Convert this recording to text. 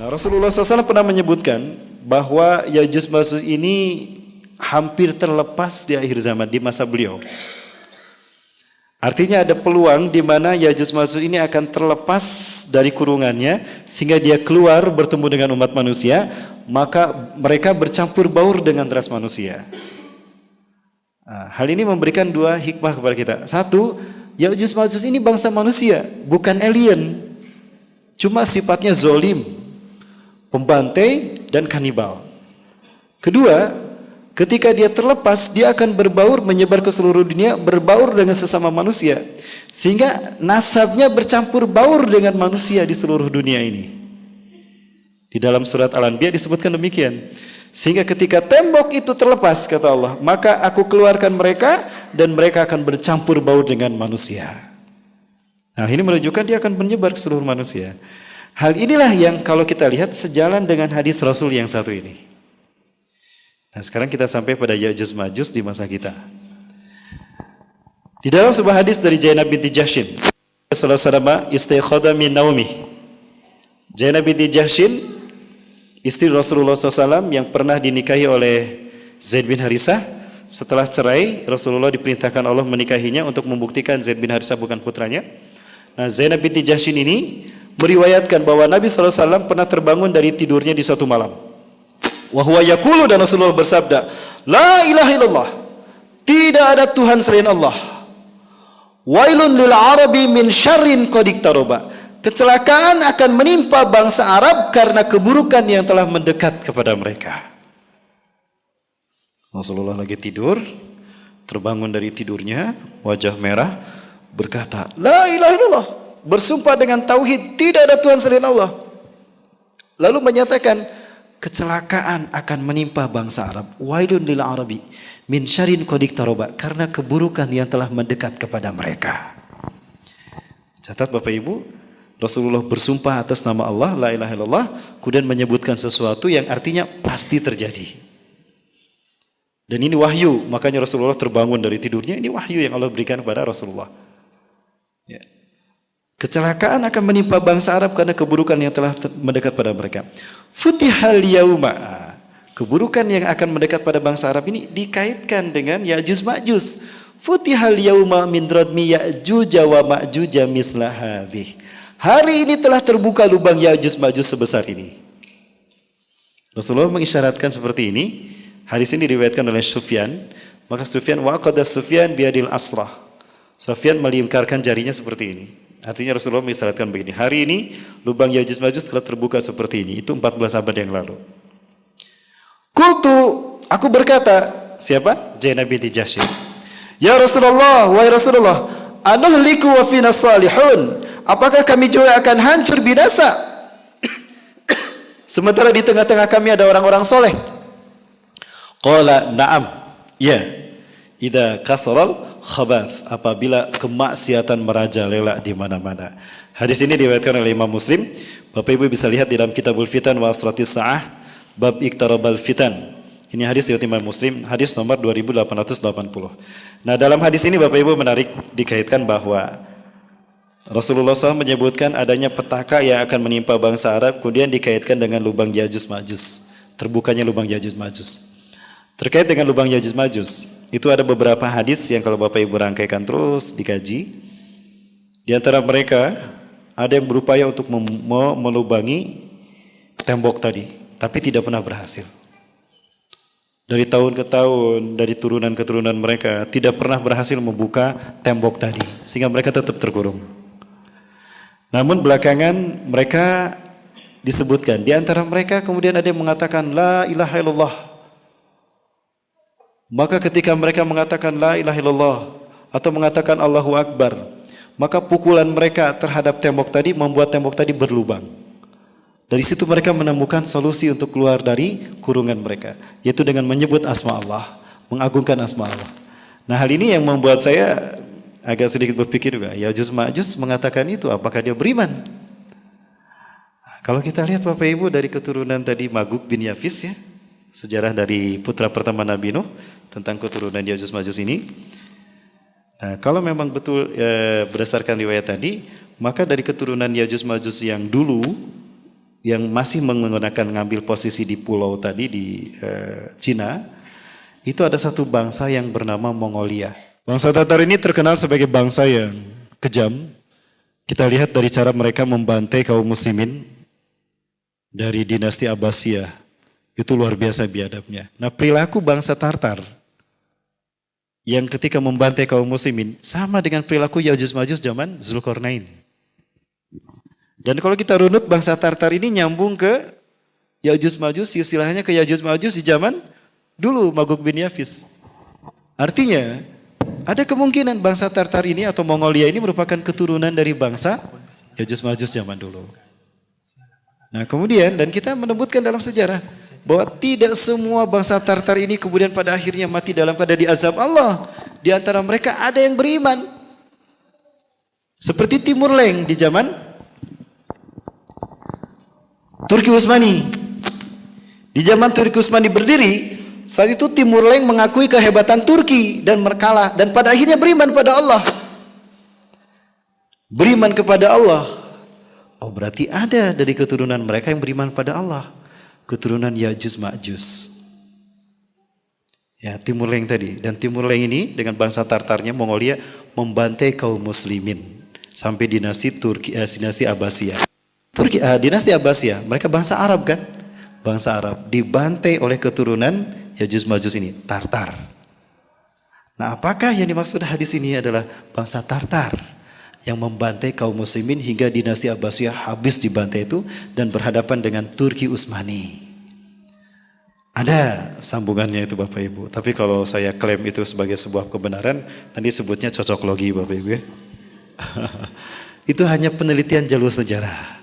Nah, Rasulullah SAW pernah menyebutkan bahwa Ya'juj Ma'juj ini hampir terlepas di akhir zaman, di masa beliau. Artinya ada peluang di mana Ya'juj Ma'juj ini akan terlepas dari kurungannya sehingga dia keluar bertemu dengan umat manusia, maka mereka bercampur baur dengan ras manusia. Nah, hal ini memberikan dua hikmah kepada kita. Satu, Ya'juj Ma'juj ini bangsa manusia, bukan alien. Cuma sifatnya zolim, pembantai dan kanibal. Kedua, ketika dia terlepas, dia akan berbaur menyebar ke seluruh dunia, berbaur dengan sesama manusia, sehingga nasabnya bercampur baur dengan manusia di seluruh dunia ini. Di dalam surat Al-Anbiya disebutkan demikian. Sehingga ketika tembok itu terlepas, kata Allah, maka aku keluarkan mereka dan mereka akan bercampur baur dengan manusia. Nah, ini menunjukkan dia akan menyebar ke seluruh manusia. Hal inilah yang kalau kita lihat sejalan dengan hadis Rasul yang satu ini. Nah, sekarang kita sampai pada Ya'juj Ma'juj di masa kita. Di dalam sebuah hadis dari Zainab binti Jahshin, Rasulullah SAW istiqadha min naumi. Zainab binti Jahshin, istri Rasulullah SAW yang pernah dinikahi oleh Zaid bin Harisah. Setelah cerai, Rasulullah diperintahkan Allah menikahinya untuk membuktikan Zaid bin Harisah bukan putranya. Nah, Zainab binti Jahshin ini meriwayatkan bahwa Nabi SAW pernah terbangun dari tidurnya di suatu malam. Wa huwa yaqulu, dan Rasulullah bersabda, la ilaha illallah, tidak ada Tuhan selain Allah. Wailun lil arabi min syarrin qad iqtaraba, kecelakaan akan menimpa bangsa Arab karena keburukan yang telah mendekat kepada mereka. Rasulullah lagi tidur, terbangun dari tidurnya, wajah merah, berkata, la ilaha illallah, bersumpah dengan tauhid, tidak ada Tuhan selain Allah. Lalu menyatakan, kecelakaan akan menimpa bangsa Arab. Wailun lil arabi min syarrin qad iqtaraba, karena keburukan yang telah mendekat kepada mereka. Catat Bapak Ibu, Rasulullah bersumpah atas nama Allah, la ilaha illallah, kemudian menyebutkan sesuatu yang artinya pasti terjadi. Dan ini wahyu, makanya Rasulullah terbangun dari tidurnya, ini wahyu yang Allah berikan kepada Rasulullah. Ya. Kecelakaan akan menimpa bangsa Arab karena keburukan yang telah mendekat pada mereka. Futihal yauma, keburukan yang akan mendekat pada bangsa Arab ini dikaitkan dengan Ya'juj Ma'juj. Futihal yauma min radmi Ya'juj wa Ma'juj misla hadhihi. Hari ini telah terbuka lubang Ya'juj Ma'juj sebesar ini. Rasulullah mengisyaratkan seperti ini. Hadis ini diriwayatkan oleh Sufyan. Maka Sufyan waqada Sufyan biadil asrah. Sufyan melingkarkan jarinya seperti ini. Artinya Rasulullah mengisyaratkan begini. Hari ini lubang Ya'juj Ma'juj telah terbuka seperti ini. Itu 14 abad yang lalu. Qultu, aku berkata, siapa? Zainab binti Jahshin. Ya Rasulullah, wahai Rasulullah, anuhliku wa fina salihun. Apakah kami juga akan hancur binasa? Sementara di tengah-tengah kami ada orang-orang soleh. Qala na'am, ya. Idza kasaral khabath, apabila kemaksiatan merajalela di mana-mana. Hadis ini diriwayatkan oleh Imam Muslim. Bapak Ibu bisa lihat di dalam Kitabul Fitan wa Asratis Sa'ah bab Iqtarabal Fitan. Ini hadis riwayat Imam Muslim, hadis nomor 2880. Nah, dalam hadis ini Bapak Ibu menarik dikaitkan bahwa Rasulullah SAW menyebutkan adanya petaka yang akan menimpa bangsa Arab, kemudian dikaitkan dengan lubang Ya'juj Ma'juj, terbukanya lubang Ya'juj Ma'juj. Terkait dengan lubang Ya'juj Ma'juj, itu ada beberapa hadis yang kalau Bapak Ibu rangkaikan terus dikaji. Di antara mereka ada yang berupaya untuk melubangi tembok tadi, tapi tidak pernah berhasil. Dari tahun ke tahun, dari turunan ke turunan mereka tidak pernah berhasil membuka tembok tadi, sehingga mereka tetap terkurung. Namun belakangan mereka disebutkan, di antara mereka kemudian ada yang mengatakan la ilaha illallah. Maka ketika mereka mengatakan la ilaha illallah atau mengatakan Allahu Akbar, maka pukulan mereka terhadap tembok tadi membuat tembok tadi berlubang. Dari situ mereka menemukan solusi untuk keluar dari kurungan mereka, yaitu dengan menyebut asma Allah, mengagungkan asma Allah. Nah, hal ini yang membuat saya agak sedikit berpikir juga, Ya'juj Ma'juj mengatakan itu, apakah dia beriman? Kalau kita lihat Bapak Ibu dari keturunan tadi Maguk bin Yafis ya, sejarah dari putra pertama Nabi Nuh tentang keturunan Ya'juj Ma'juj ini. Nah, kalau memang betul berdasarkan riwayat tadi, maka dari keturunan Ya'juj Ma'juj yang dulu yang masih menggunakan ngambil posisi di pulau tadi di Cina, itu ada satu bangsa yang bernama Mongolia. Bangsa Tatar ini terkenal sebagai bangsa yang kejam. Kita lihat dari cara mereka membantai kaum muslimin dari dinasti Abbasiyah. Itu luar biasa biadabnya. Nah, perilaku bangsa Tartar yang ketika membantai kaum muslimin sama dengan perilaku Ya'juj Ma'juj zaman Zulkarnain. Dan kalau kita runut bangsa Tartar ini nyambung ke Ya'juj Ma'juj, istilahnya ke Ya'juj Ma'juj di zaman dulu Magog bin Yafis. Artinya ada kemungkinan bangsa Tartar ini atau Mongolia ini merupakan keturunan dari bangsa Ya'juj Ma'juj zaman dulu. Nah kemudian dan kita menyebutkan dalam sejarah bahwa tidak semua bangsa Tartar ini kemudian pada akhirnya mati dalam keadaan diazab Allah. Di antara mereka ada yang beriman. Seperti Timur Leng di zaman Turki Utsmani. Di zaman Turki Utsmani berdiri, saat itu Timur Leng mengakui kehebatan Turki dan berkalah dan pada akhirnya beriman pada Allah. Beriman kepada Allah. Oh berarti ada dari keturunan mereka yang beriman pada Allah. Keturunan Ya'juj Ma'juj. Ya, Timur Leng tadi. Dan Timur Leng ini dengan bangsa Tartarnya Mongolia membantai kaum muslimin sampai dinasti Turki, dinasti Abbasiyah. Dinasti Abbasiyah, mereka bangsa Arab kan? Bangsa Arab dibantai oleh keturunan Ya'juj Ma'juj ini, Tartar. Nah, apakah yang dimaksud hadis ini adalah bangsa Tartar yang membantai kaum muslimin hingga dinasti Abbasiyah habis dibantai itu dan berhadapan dengan Turki Utsmani? Ada sambungannya itu Bapak Ibu. Tapi kalau saya klaim itu sebagai sebuah kebenaran, nanti sebutnya cocok logi Bapak Ibu ya. Itu hanya penelitian jalur sejarah.